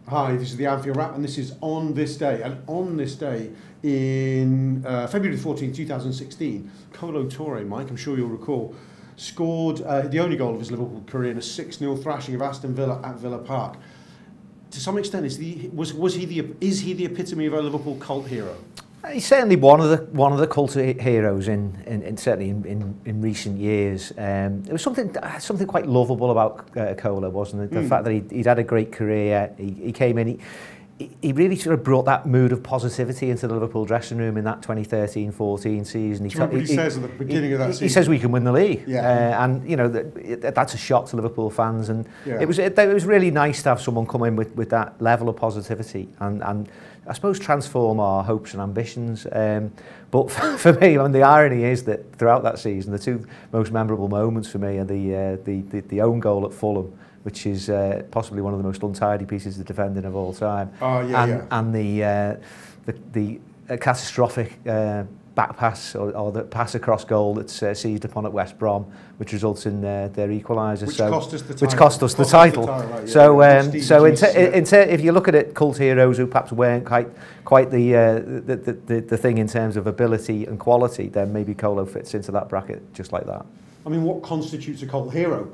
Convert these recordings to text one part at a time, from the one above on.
Hi, this is the Anfield Wrap, and this is on this day. And on this day, in February 14, 2016, Kolo Toure, Mike, I'm sure you'll recall, scored the only goal of his Liverpool career in a 6-0 thrashing of Aston Villa at Villa Park. To some extent, is he the epitome of a Liverpool cult hero? He's certainly one of the cult heroes certainly in recent years. It was something quite lovable about Kolo, wasn't it? The fact that he'd had a great career. He came in. He really sort of brought that mood of positivity into the Liverpool dressing room in that 2013-14 season. He says at the beginning of that season? He says we can win the league, and you know that's a shock to Liverpool fans. And it was really nice to have someone come in with that level of positivity and I suppose transform our hopes and ambitions. But for me, I mean, the irony is that throughout that season, the two most memorable moments for me are the own goal at Fulham, which is possibly one of the most untidy pieces of defending of all time. And the catastrophic back pass or the pass across goal that's seized upon at West Brom, which results in their equaliser. Which cost us the title. Right, If you look at it, cult heroes who perhaps weren't quite the thing in terms of ability and quality, then maybe Kolo fits into that bracket just like that. I mean, what constitutes a cult hero?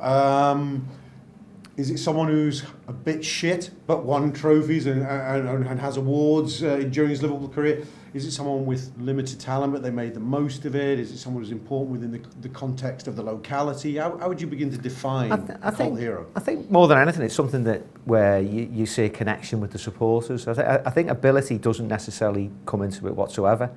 Is it someone who's a bit shit but won trophies and has awards during his Liverpool career? Is it someone with limited talent but they made the most of it? Is it someone who's important within the context of the locality? How would you begin to define a cult hero? I think more than anything it's something where you see a connection with the supporters. I think ability doesn't necessarily come into it whatsoever.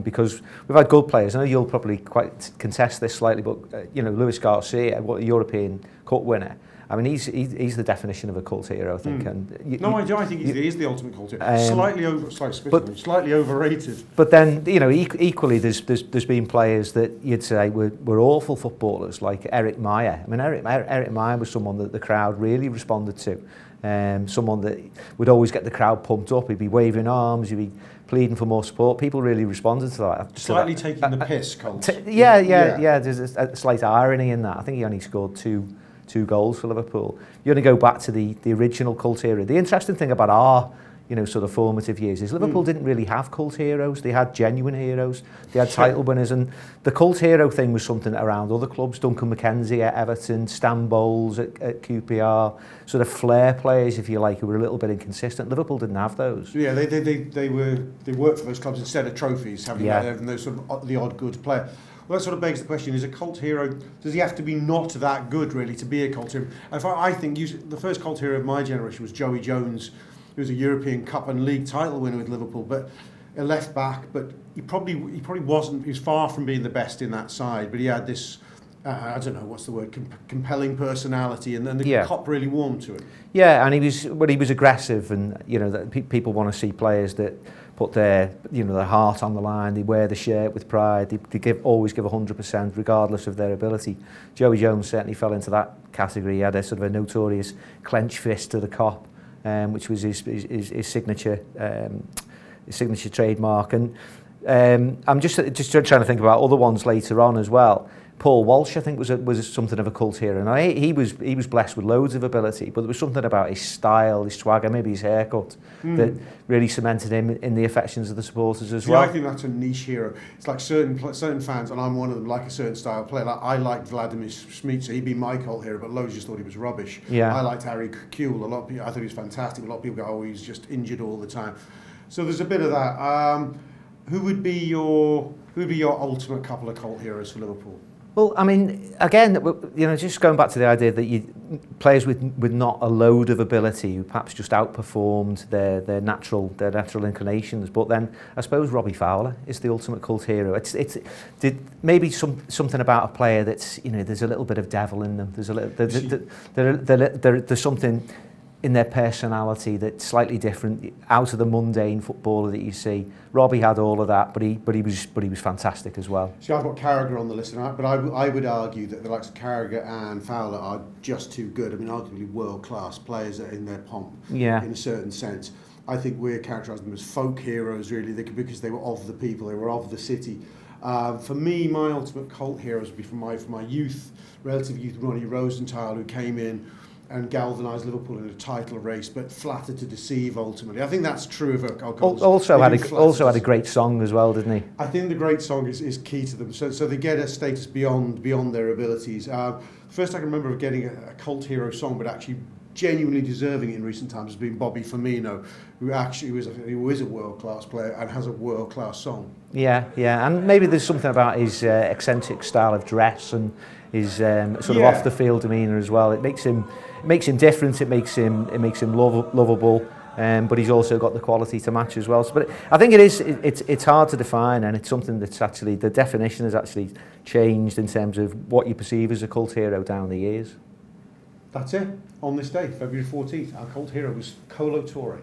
Because we've had good players. I know you'll probably quite contest this slightly, but Luis Garcia, a European Cup winner. I mean, he's the definition of a cult hero, I think. And I think he is the ultimate cult hero. Slightly overrated. But then, equally, there's been players that you'd say were awful footballers, like Eric Meyer. I mean, Eric Meyer was someone that the crowd really responded to. Someone that would always get the crowd pumped up. He'd be waving arms. He'd be pleading for more support. People really responded to that. Slightly taking the piss, cult. There's a slight irony in that. I think he only scored two goals for Liverpool. You only go back to the original cult era. The interesting thing about our sort of formative years is Liverpool didn't really have cult heroes. They had genuine heroes. They had title winners, and the cult hero thing was something around other clubs. Duncan McKenzie at Everton, Stan Bowles at QPR, sort of flair players, if you like, who were a little bit inconsistent. Liverpool didn't have those. Yeah, they worked for those clubs instead of trophies, having those sort of the odd good player. Well, that sort of begs the question, is a cult hero, does he have to be not that good, really, to be a cult hero? I think the first cult hero of my generation was Joey Jones, who was a European Cup and League title winner with Liverpool, but a left back, but he probably wasn't, he was far from being the best in that side, but he had this, I don't know, what's the word, compelling personality, and the Cup really warmed to him. Yeah, and he was aggressive, and, that people want to see players that put their heart on the line. They wear the shirt with pride. They always give 100% regardless of their ability. Joey Jones certainly fell into that category. He had a sort of a notorious clenched fist to the Kop, which was his signature trademark. And I'm just trying to think about other ones later on as well. Paul Walsh, I think, was something of a cult hero. Now, he was blessed with loads of ability, but there was something about his style, his swagger, maybe his haircut, that really cemented him in the affections of the supporters as well. I think that's a niche hero. It's like certain fans, and I'm one of them, like a certain style player. Like, I liked Vladimir Smica, he'd be my cult hero, but loads just thought he was rubbish. Yeah. I liked Harry Kewell. A lot of people, I thought he was fantastic. A lot of people go, oh, he's just injured all the time. So there's a bit of that. Who would be your ultimate couple of cult heroes for Liverpool? Well, I mean, again, just going back to the idea that players with not a load of ability who perhaps just outperformed their natural inclinations. But then I suppose Robbie Fowler is the ultimate cult hero. It's maybe something about a player that's there's a little bit of devil in them. There's something in their personality that's slightly different, out of the mundane footballer that you see. Robbie had all of that, but he was fantastic as well. See, I've got Carragher on the list, but I would argue that the likes of Carragher and Fowler are just too good. I mean, arguably world-class players in their pomp, in a certain sense. I think we're characterising them as folk heroes, really, because they were of the people, they were of the city. For me, my ultimate cult heroes would be from my youth, relative youth, Ronnie Rosenthal, who came in and galvanised Liverpool in a title race, but flattered to deceive ultimately. I think that's true of O'Connell's. Also had a great song as well, didn't he? I think the great song is key to them. So they get a status beyond their abilities. First I can remember of getting a cult hero song, but actually genuinely deserving it in recent times has been Bobby Firmino, who actually is a world-class player and has a world-class song. Yeah, and maybe there's something about his eccentric style of dress and his sort of off-the-field demeanour as well. It makes him different. It makes him lovable. But he's also got the quality to match as well. So, but I think it's hard to define, and it's something that's actually, the definition has actually changed in terms of what you perceive as a cult hero down the years. That's it. On this day, February 14th, our cult hero was Kolo Toure.